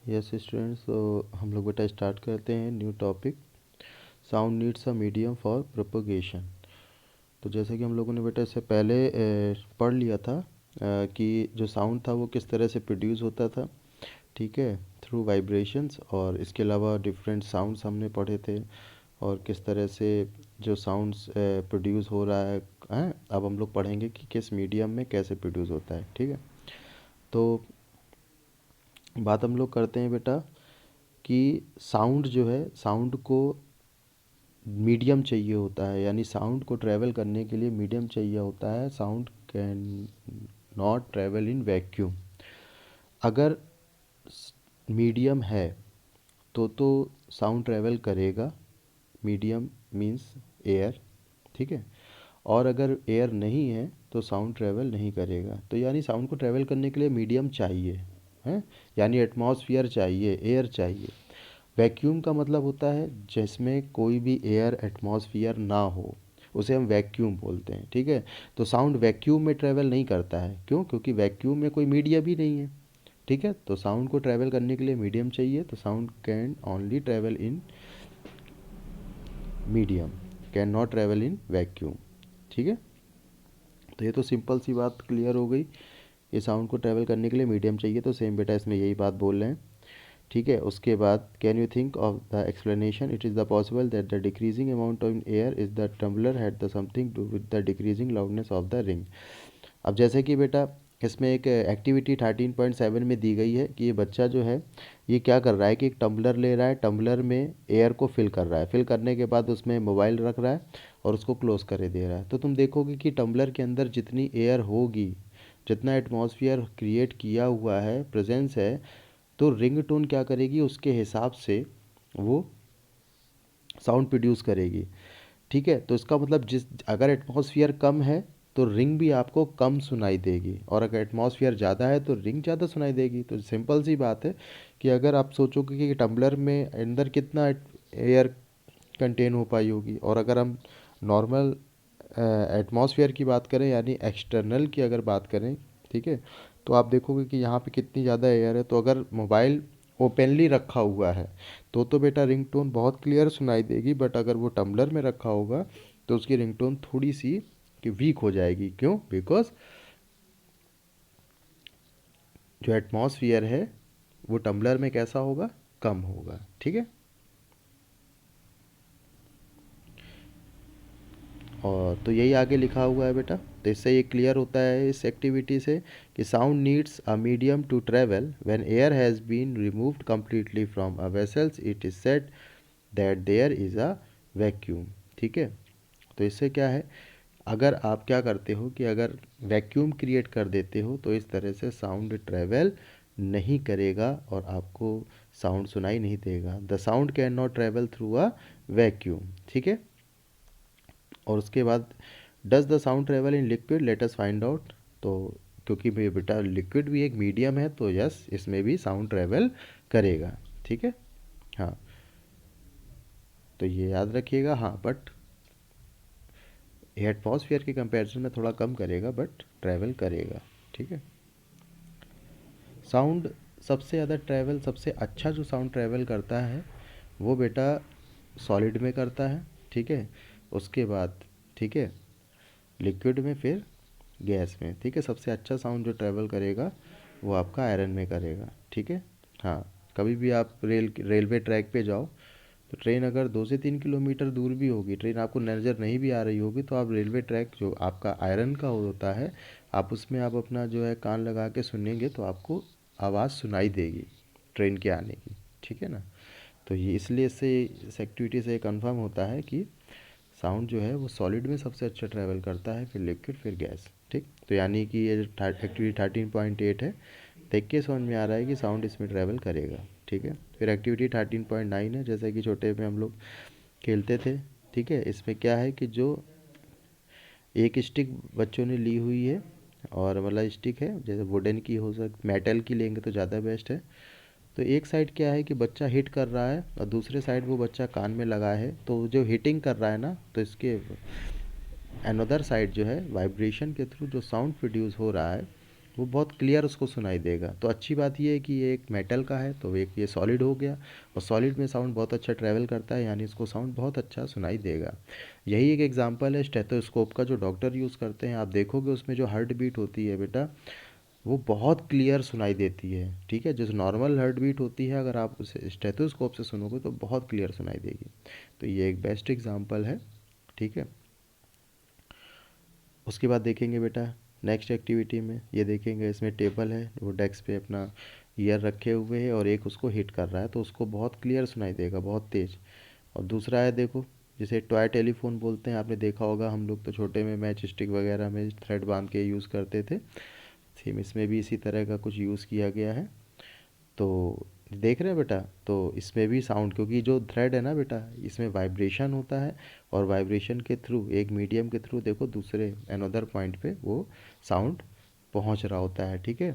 Yes students, तो हम लोग बेटा स्टार्ट करते हैं new topic. Sound needs a medium for propagation. तो जैसे कि हम लोगों ने बेटा इससे पहले पढ़ लिया था कि जो साउंड था वो किस तरह से प्रोड्यूस होता था, ठीक है, थ्रू वाइब्रेशंस। और इसके अलावा डिफरेंट साउंड्स हमने पढ़े थे और किस तरह से जो साउंड्स प्रोड्यूस हो रहा है, अब हम लोग पढ़ेंगे कि किस मीडियम में कैसे प्रोड्यूस होता है, ठीक है। तो बात हम लोग करते हैं बेटा कि साउंड जो है, साउंड को मीडियम चाहिए होता है, यानी साउंड को ट्रैवल करने के लिए मीडियम चाहिए होता है। Sound can not travel in vacuum. अगर मीडियम है तो साउंड ट्रैवल करेगा। मीडियम मीन्स एयर, ठीक है। और अगर एयर नहीं है तो साउंड ट्रैवल नहीं करेगा। तो यानी साउंड को ट्रैवल करने के लिए मीडियम चाहिए, है, यानी एटमॉस्फेयर चाहिए, एयर चाहिए। वैक्यूम का मतलब होता है जिसमें कोई भी एयर एटमॉस्फेयर ना हो, उसे हम वैक्यूम बोलते हैं, ठीक है। तो साउंड वैक्यूम में ट्रैवल नहीं करता है, क्यों? क्योंकि वैक्यूम में कोई मीडिया भी नहीं है, ठीक है। तो साउंड को ट्रैवल करने के लिए मीडियम चाहिए। तो sound can only travel in medium, can not travel in vacuum, ठीक है। तो ये तो सिंपल सी बात क्लियर हो गई। ये साउंड को ट्रैवल करने के लिए मीडियम चाहिए, तो सेम बेटा इसमें यही बात बोल रहे हैं, ठीक है। उसके बाद can you think of the explanation, it is the possible that the decreasing amount of air is the tumbler had the something to with the decreasing loudness of the ring. अब जैसे कि बेटा इसमें एक एक्टिविटी 13.7 में दी गई है कि ये बच्चा जो है ये क्या कर रहा है कि एक टम्बलर ले रहा है, टम्बलर में एयर को फिल कर रहा है, फिल करने के बाद उसमें मोबाइल रख रहा है और उसको क्लोज करे दे रहा है। तो तुम देखोगे कि टम्बलर के अंदर जितनी एयर होगी, जितना एटमॉस्फेयर क्रिएट किया हुआ है, प्रेजेंस है, तो रिंगटोन क्या करेगी उसके हिसाब से वो साउंड प्रोड्यूस करेगी, ठीक है। तो इसका मतलब जिस अगर एटमॉस्फेयर कम है तो रिंग भी आपको कम सुनाई देगी, और अगर एटमॉस्फेयर ज़्यादा है तो रिंग ज़्यादा सुनाई देगी। तो सिंपल सी बात है कि अगर आप सोचोगे कि टम्बलर में अंदर कितना एयर कंटेन हो पाई होगी, और अगर हम नॉर्मल एटमॉस्फेयर की बात करें यानी एक्सटर्नल की अगर बात करें, ठीक है, तो आप देखोगे कि यहाँ पे कितनी ज़्यादा एयर है। तो अगर मोबाइल ओपनली रखा हुआ है तो बेटा रिंगटोन बहुत क्लियर सुनाई देगी, बट अगर वो टम्बलर में रखा होगा तो उसकी रिंगटोन थोड़ी सी कि वीक हो जाएगी। क्यों? बिकॉज जो एटमॉस्फेयर है वो टम्बलर में कैसा होगा? कम होगा, ठीक है। और तो यही आगे लिखा हुआ है बेटा। तो इससे ये क्लियर होता है इस एक्टिविटी से कि sound needs a medium to travel when air has been removed completely from a vessels it is said that there is a vacuum, ठीक है। तो इससे क्या है, अगर आप क्या करते हो कि अगर वैक्यूम क्रिएट कर देते हो तो इस तरह से साउंड ट्रेवल नहीं करेगा और आपको साउंड सुनाई नहीं देगा। The sound can not travel through a vacuum, ठीक है। और उसके बाद does the sound travel in liquid, let us find out. तो क्योंकि बेटा लिक्विड भी एक मीडियम है तो यस इसमें भी साउंड ट्रेवल करेगा, ठीक है। हाँ, तो ये याद रखिएगा। हाँ, बट एटमॉस्फेयर के कंपैरिजन में थोड़ा कम करेगा, बट ट्रैवल करेगा, ठीक है। साउंड सबसे ज़्यादा ट्रैवल, सबसे अच्छा जो साउंड ट्रैवल करता है वो बेटा सॉलिड में करता है, ठीक है। उसके बाद, ठीक है, लिक्विड में, फिर गैस में, ठीक है। सबसे अच्छा साउंड जो ट्रैवल करेगा वो आपका आयरन में करेगा, ठीक है। हाँ, कभी भी आप रेलवे ट्रैक पे जाओ तो ट्रेन अगर 2 से 3 किलोमीटर दूर भी होगी, ट्रेन आपको नज़र नहीं भी आ रही होगी, तो आप रेलवे ट्रैक जो आपका आयरन का होता है, आप उसमें आप अपना जो है कान लगा के सुनेंगे तो आपको आवाज़ सुनाई देगी ट्रेन के आने की, ठीक है ना। तो ये इसलिए इससे इस एक्टिविटी से कंफर्म होता है कि साउंड जो है वो सॉलिड में सबसे अच्छा ट्रैवल करता है, फिर लिक्विड, फिर गैस, ठीक। तो यानी कि ये एक्टिविटी 13.8 है, देख के समझ में आ रहा है कि साउंड इसमें ट्रैवल करेगा, ठीक है। फिर एक्टिविटी 13.9 है, जैसा कि छोटे में हम लोग खेलते थे, ठीक है। इसमें क्या है कि जो एक स्टिक बच्चों ने ली हुई है, और वाला स्टिक है, जैसे वुडन की हो सकती, मेटल की लेंगे तो ज़्यादा बेस्ट है। तो एक साइड क्या है कि बच्चा हिट कर रहा है और दूसरे साइड वो बच्चा कान में लगा है, तो जो हिटिंग कर रहा है ना, तो इसके अनदर साइड जो है वाइब्रेशन के थ्रू जो साउंड प्रोड्यूस हो रहा है वो बहुत क्लियर उसको सुनाई देगा। तो अच्छी बात ये है कि ये एक मेटल का है, तो एक ये सॉलिड हो गया, और सॉलिड में साउंड बहुत अच्छा ट्रैवल करता है, यानी इसको साउंड बहुत अच्छा सुनाई देगा। यही एक एग्जांपल है स्टेथोस्कोप का, जो डॉक्टर यूज़ करते हैं। आप देखोगे उसमें जो हार्ट बीट होती है बेटा, वो बहुत क्लियर सुनाई देती है। ठीक है, जो नॉर्मल हार्ट बीट होती है, अगर आप उसे स्टेथोस्कोप से सुनोगे तो बहुत क्लियर सुनाई देगी। तो ये एक बेस्ट एग्जांपल है। ठीक है, उसके बाद देखेंगे बेटा नेक्स्ट एक्टिविटी में, ये देखेंगे इसमें टेबल है, वो डेस्क पे अपना ईयर रखे हुए है और एक उसको हिट कर रहा है, तो उसको बहुत क्लियर सुनाई देगा, बहुत तेज़। और दूसरा है देखो, जिसे टॉय टेलीफोन बोलते हैं, आपने देखा होगा, हम लोग तो छोटे में मैच स्टिक वगैरह में थ्रेड बांध के यूज़ करते थे। सेम इसमें भी इसी तरह का कुछ यूज़ किया गया है। तो देख रहे हैं बेटा, तो इसमें भी साउंड, क्योंकि जो थ्रेड है ना बेटा, इसमें वाइब्रेशन होता है, और वाइब्रेशन के थ्रू, एक मीडियम के थ्रू देखो दूसरे अनदर पॉइंट पे वो साउंड पहुंच रहा होता है। ठीक है,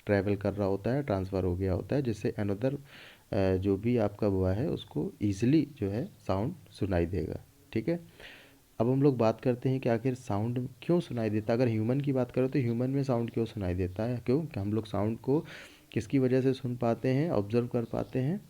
ट्रैवल कर रहा होता है, ट्रांसफ़र हो गया होता है, जिससे अनदर जो भी आपका हुआ है उसको ईजिली जो है साउंड सुनाई देगा। ठीक है, अब हम लोग बात करते हैं कि आखिर साउंड क्यों सुनाई देता है। अगर ह्यूमन की बात करो तो ह्यूमन में साउंड क्यों सुनाई देता है, क्यों कि हम लोग साउंड को किसकी वजह से सुन पाते हैं, ऑब्जर्व कर पाते हैं,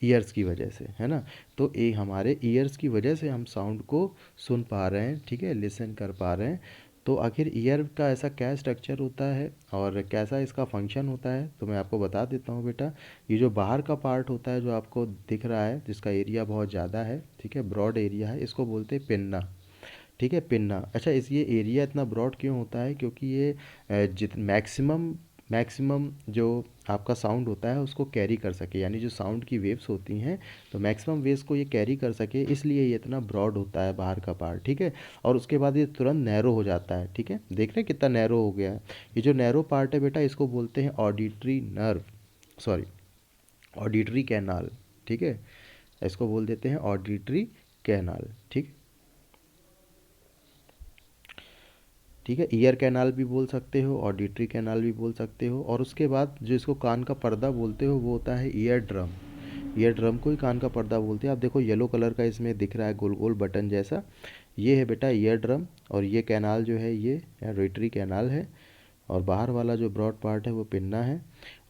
ईयर्स की वजह से, है ना। तो ये हमारे ईयर्स की वजह से हम साउंड को सुन पा रहे हैं, ठीक है, लिसन कर पा रहे हैं। तो आखिर ईयर का ऐसा क्या स्ट्रक्चर होता है और कैसा इसका फंक्शन होता है, तो मैं आपको बता देता हूँ बेटा। ये जो बाहर का पार्ट होता है जो आपको दिख रहा है, जिसका एरिया बहुत ज़्यादा है, ठीक है, ब्रॉड एरिया है, इसको बोलते हैं पिन्ना। ठीक है, पिन्ना। अच्छा, इस ये एरिया इतना ब्रॉड क्यों होता है, क्योंकि ये जित मैक्सिमम मैक्सिमम जो आपका साउंड होता है उसको कैरी कर सके, यानी जो साउंड की वेव्स होती हैं, तो मैक्सिमम वेव्स को ये कैरी कर सके, इसलिए ये इतना ब्रॉड होता है बाहर का पार्ट। ठीक है, और उसके बाद ये तुरंत नैरो हो जाता है। ठीक है, देख रहे हैं कितना नैरो हो गया है। ये जो नैरो पार्ट है बेटा, इसको बोलते हैं auditory nerve, sorry, auditory canal. ठीक है, इसको बोल देते हैं ऑडिटरी कैनाल। ठीक, ठीक है, ईयर कैनाल भी बोल सकते हो, ऑडिटरी कैनाल भी बोल सकते हो। और उसके बाद जो इसको कान का पर्दा बोलते हो वो होता है ईयर ड्रम। ईयर ड्रम को ही कान का पर्दा बोलते हैं। आप देखो येलो कलर का इसमें दिख रहा है गोल गोल बटन जैसा, ये है बेटा ईयर ड्रम। और ये कैनाल जो है ये ऑडिटरी कैनाल है, और बाहर वाला जो ब्रॉड पार्ट है वो पिन्ना है।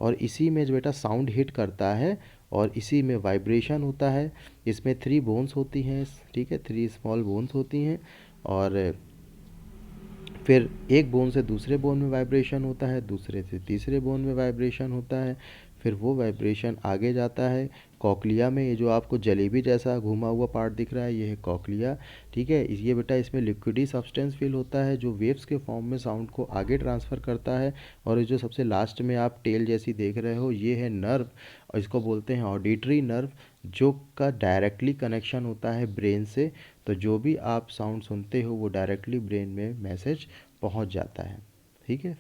और इसी में जो बेटा साउंड हिट करता है, और इसी में वाइब्रेशन होता है। इसमें 3 बोन्स होती हैं, ठीक है, 3 स्मॉल बोन्स होती हैं। और फिर एक बोन से दूसरे बोन में वाइब्रेशन होता है, दूसरे से तीसरे बोन में वाइब्रेशन होता है। फिर वो वाइब्रेशन आगे जाता है कॉकलिया में। ये जो आपको जलेबी जैसा घुमा हुआ पार्ट दिख रहा है, ये है कॉकलिया। ठीक है, ये बेटा इसमें लिक्विडी सब्सटेंस फील होता है, जो वेव्स के फॉर्म में साउंड को आगे ट्रांसफ़र करता है। और ये जो सबसे लास्ट में आप टेल जैसी देख रहे हो, ये है नर्व, और इसको बोलते हैं ऑडिटरी नर्व, जो का डायरेक्टली कनेक्शन होता है ब्रेन से। तो जो भी आप साउंड सुनते हो वो डायरेक्टली ब्रेन में मैसेज पहुंच जाता है। ठीक है,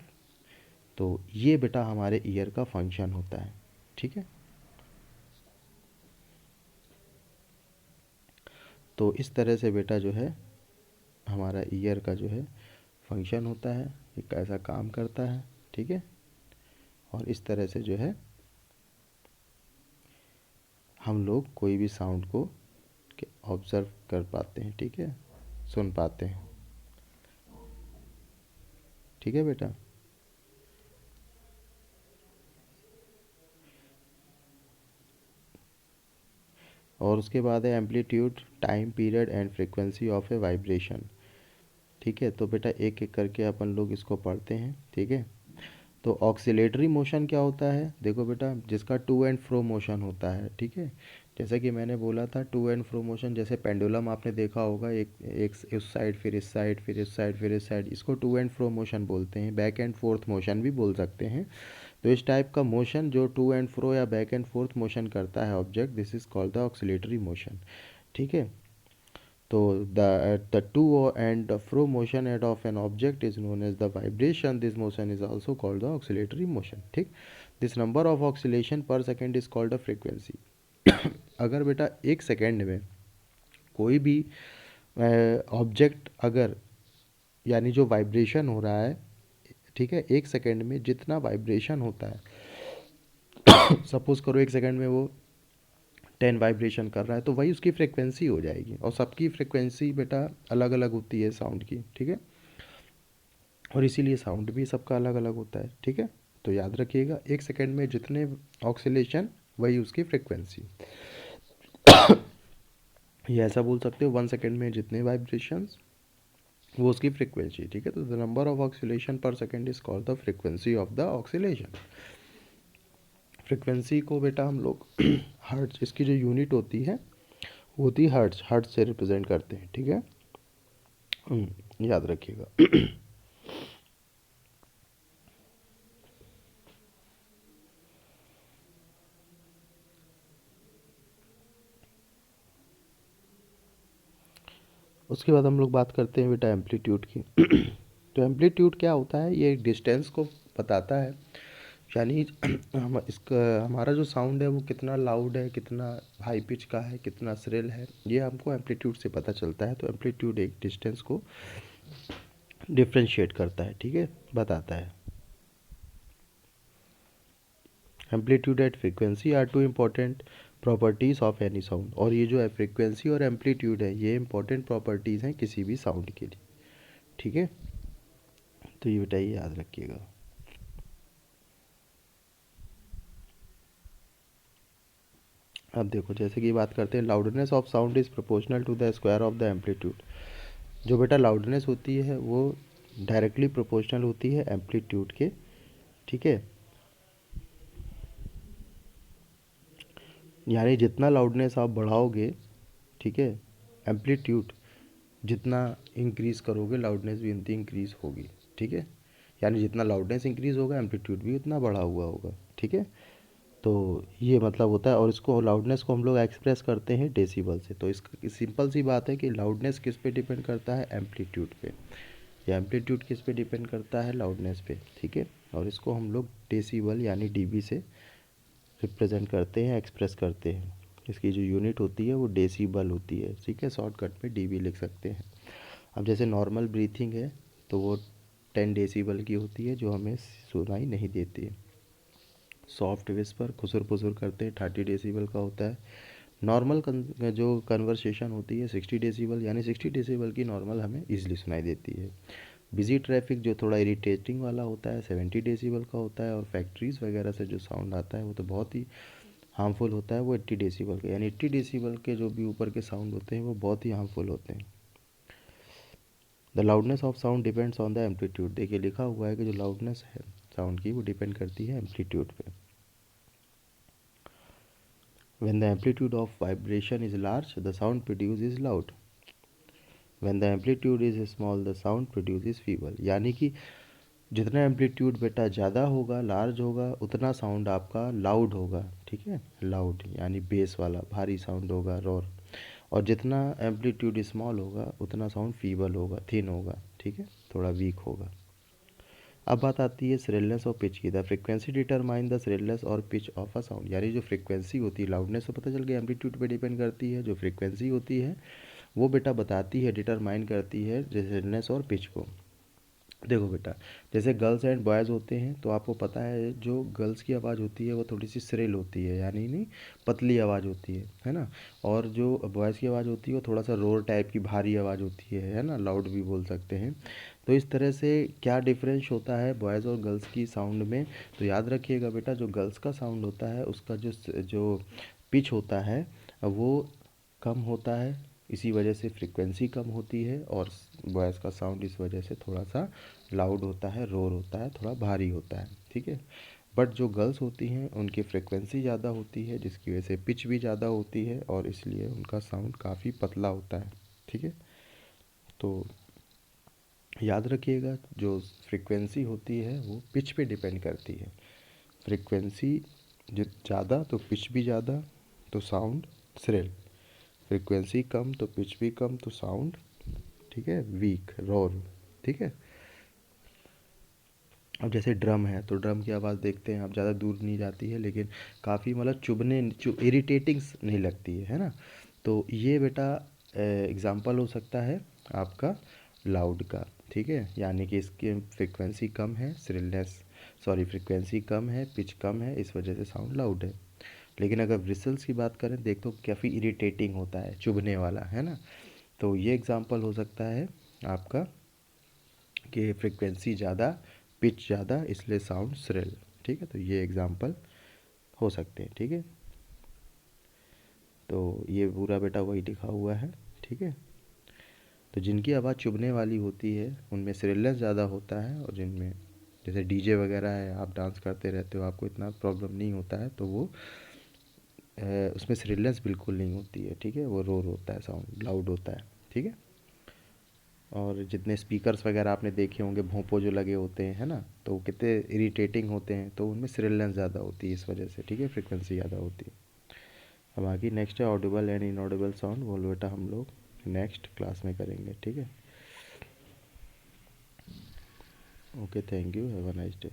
तो ये बेटा हमारे ईयर का फंक्शन होता है। ठीक है, तो इस तरह से बेटा जो है हमारा ईयर का जो है फंक्शन होता है, ये कैसा काम करता है। ठीक है, और इस तरह से जो है हम लोग कोई भी साउंड को ऑब्ज़र्व कर पाते हैं, ठीक है, सुन पाते हैं। ठीक है बेटा, और उसके बाद है amplitude, time period and frequency of a vibration. ठीक है, तो बेटा एक एक करके अपन लोग इसको पढ़ते हैं। ठीक है, तो ऑक्सीलेटरी मोशन क्या होता है, देखो बेटा, जिसका टू एंड फ्रो मोशन होता है। ठीक है, जैसे कि मैंने बोला था टू एंड फ्रो मोशन, जैसे पेंडुलम आपने देखा होगा, एक एक इस साइड फिर इस साइड फिर इस साइड फिर इस साइड, इसको टू एंड फ्रो मोशन बोलते हैं। बैक एंड फोर्थ मोशन भी बोल सकते हैं। तो इस टाइप का मोशन जो टू एंड फ्रो या बैक एंड फोर्थ मोशन करता है object, this is called the oscillatory motion. ठीक है, तो the to and fro motion head of an object is known as the vibration. This motion is also called the oscillatory motion. ठीक, this number of oscillation per second is called a frequency. अगर बेटा एक second में कोई भी object अगर, यानी जो वाइब्रेशन हो रहा है, ठीक है, एक सेकेंड में जितना वाइब्रेशन होता है, सपोज करो एक सेकेंड में वो 10 वाइब्रेशन कर रहा है, तो वही उसकी फ्रिक्वेंसी हो जाएगी। और सबकी फ्रिक्वेंसी बेटा अलग अलग होती है साउंड की। ठीक है, और इसीलिए साउंड भी सबका अलग अलग होता है, ठीक है। तो याद रखिएगा, 1 सेकेंड में जितने ऑक्सीलेशन वही उसकी फ्रिक्वेंसी। ये ऐसा बोल सकते हो 1 सेकेंड में जितने वाइब्रेशंस वो उसकी फ्रिक्वेंसी, ठीक है। तो द नंबर ऑफ ऑक्सीलेशन पर second is called the frequency of the oscillation. Frequency को बेटा हम लोग हर्ट्ज, इसकी जो यूनिट होती है वो होती है हर्ट्ज, हर्ट्ज से रिप्रेजेंट करते हैं, ठीक है। याद रखिएगा। उसके बाद हम लोग बात करते हैं बेटा एम्पलीट्यूड की। तो एम्पलीट्यूड क्या होता है, ये एक डिस्टेंस को बताता है, यानी हम इसका हमारा जो साउंड है वो कितना लाउड है, कितना हाई पिच का है, कितना श्रिल है, ये हमको एम्पलीट्यूड से पता चलता है। तो एम्पलीट्यूड एक डिस्टेंस को डिफ्रेंशिएट करता है, ठीक है, बताता है। Amplitude at frequency are two important properties of any sound. और ये जो है फ्रीक्वेंसी और एम्पलीट्यूड है, ये इंपॉर्टेंट प्रॉपर्टीज़ हैं किसी भी साउंड के लिए, ठीक है। तो ये बेटा ये याद रखिएगा। अब देखो, जैसे कि बात करते हैं, loudness of sound is proportional to the square of the amplitude. जो बेटा लाउडनेस होती है वो डायरेक्टली प्रोपोर्शनल होती है एम्पलीट्यूड के, ठीक है। यानी जितना लाउडनेस आप बढ़ाओगे, ठीक है, एम्पलीट्यूड जितना इंक्रीज़ करोगे लाउडनेस भी उतनी इंक्रीज़ होगी, ठीक है। यानी जितना लाउडनेस इंक्रीज़ होगा एम्पलीट्यूड भी उतना बढ़ा हुआ होगा, ठीक है। तो ये मतलब होता है। और इसको लाउडनेस को हम लोग एक्सप्रेस करते हैं डेसिबल से। तो इसका सिंपल सी बात है कि लाउडनेस किस पे डिपेंड करता है, एम्पलीट्यूड पे, या एम्पलीट्यूड किस पे डिपेंड करता है, लाउडनेस पे, ठीक है। और इसको हम लोग डेसिबल यानी डीबी से रिप्रेजेंट करते हैं, एक्सप्रेस करते हैं। इसकी जो यूनिट होती है वो डेसिबल होती है, ठीक है। शॉर्टकट में डीबी लिख सकते हैं। अब जैसे नॉर्मल ब्रीथिंग है तो वो 10 डेसिबल की होती है, जो हमें सुनाई नहीं देती है। सॉफ्ट विस्पर, खुसर पुसर करते हैं, 30 डेसिबल का होता है। नॉर्मल जो कन्वर्सेशन होती है 60 डेसिबल, यानी 60 डेसिबल की नॉर्मल हमें ईजिली सुनाई देती है। बिजी ट्रैफिक जो थोड़ा इरिटेटिंग वाला होता है 70 डेसिबल का होता है। और फैक्ट्रीज़ वगैरह से जो साउंड आता है वो तो बहुत ही हार्मफुल होता है, वो 80 डेसिबल का। यानी 80 डेसिबल के जो भी ऊपर के साउंड होते हैं वो बहुत ही हार्मफुल होते हैं। The loudness of sound depends on the amplitude. देखिए लिखा हुआ है कि जो लाउडनेस है साउंड की वो डिपेंड करती है एम्पलीट्यूड पे। When the amplitude of vibration is large, the sound produced is loud. When the amplitude is small, the sound produces feeble. यानी कि जितना एम्पलीट्यूड बेटा ज़्यादा होगा, लार्ज होगा, उतना साउंड आपका लाउड होगा, ठीक है। लाउड यानी बेस वाला भारी साउंड होगा, रोर। और जितना एम्पलीट्यूड स्मॉल होगा उतना साउंड फीबल होगा, थिन होगा, ठीक है, थोड़ा वीक होगा। अब बात आती है श्रिलनेस और पिच की। The frequency determine the shrillness और पिच ऑफ अ साउंड। यानी जो फ्रीक्वेंसी होती है, लाउडनेस तो पता चल गया एम्पलीट्यूड पे डिपेंड करती है, जो फ्रीक्वेंसी होती है वो बेटा बताती है, डिटरमाइन करती है श्रिलनेस और पिच को। देखो बेटा, जैसे गर्ल्स एंड बॉयज़ होते हैं तो आपको पता है जो गर्ल्स की आवाज़ होती है वो थोड़ी सी श्रिल होती है, यानी नहीं पतली आवाज़ होती है ना। और जो बॉयज़ की आवाज़ होती है वो थोड़ा सा रोर टाइप की भारी आवाज़ होती है ना, लाउड भी बोल सकते हैं। तो इस तरह से क्या डिफरेंस होता है बॉयज़ और गर्ल्स की साउंड में। तो याद रखिएगा बेटा, जो गर्ल्स का साउंड होता है उसका जो पिच होता है वो कम होता है, इसी वजह से फ्रीक्वेंसी कम होती है। और वॉइस का साउंड इस वजह से थोड़ा सा लाउड होता है, रोर होता है, थोड़ा भारी होता है, ठीक है। बट जो गर्ल्स होती हैं उनकी फ्रीक्वेंसी ज़्यादा होती है, जिसकी वजह से पिच भी ज़्यादा होती है और इसलिए उनका साउंड काफ़ी पतला होता है, ठीक है। तो याद रखिएगा, जो फ्रीक्वेंसी होती है वो पिच पे डिपेंड करती है। फ्रीक्वेंसी ज़्यादा तो पिच भी ज़्यादा, तो साउंड श्रिल। फ्रीक्वेंसी कम तो पिच भी कम, तो साउंड, ठीक है, वीक, रोर, ठीक है। अब जैसे ड्रम है तो ड्रम की आवाज़ देखते हैं, अब ज़्यादा दूर नहीं जाती है लेकिन काफ़ी मतलब इरिटेटिंग नहीं लगती है ना। तो ये बेटा एग्ज़ाम्पल हो सकता है आपका लाउड का, ठीक है। यानी कि इसकी फ्रीक्वेंसी कम है, फ्रीक्वेंसी कम है, पिच कम है, इस वजह से साउंड लाउड है। लेकिन अगर ब्रिसल्स की बात करें देख तो काफ़ी इरिटेटिंग होता है, चुभने वाला है ना। तो ये एग्ज़ाम्पल हो सकता है आपका कि फ्रिक्वेंसी ज़्यादा, पिच ज़्यादा, इसलिए साउंड श्रिल। ठीक है, तो ये एग्जांपल हो सकते हैं। ठीक है, तो ये पूरा बेटा वही लिखा हुआ है। ठीक है, तो जिनकी आवाज़ चुभने वाली होती है उनमें श्रिलनेस ज़्यादा होता है, और जिनमें जैसे डीजे वगैरह है, आप डांस करते रहते हो, आपको इतना प्रॉब्लम नहीं होता है, तो वो उसमें श्रिलनेस बिल्कुल नहीं होती है। ठीक है, वो रोर होता है, साउंड लाउड होता है। ठीक है, और जितने स्पीकर्स वगैरह आपने देखे होंगे भोंपो जो लगे होते हैं, है ना, तो वो कितने इरिटेटिंग होते हैं, तो उनमें श्रिलनेस ज़्यादा होती है इस वजह से। ठीक है, फ्रिक्वेंसी ज़्यादा होती है। अब आगे नेक्स्ट है ऑडिबल एंड इनऑडिबल साउंड, वो बेटा हम लोग नेक्स्ट क्लास में करेंगे। ठीक है, okay, thank you, have a nice day.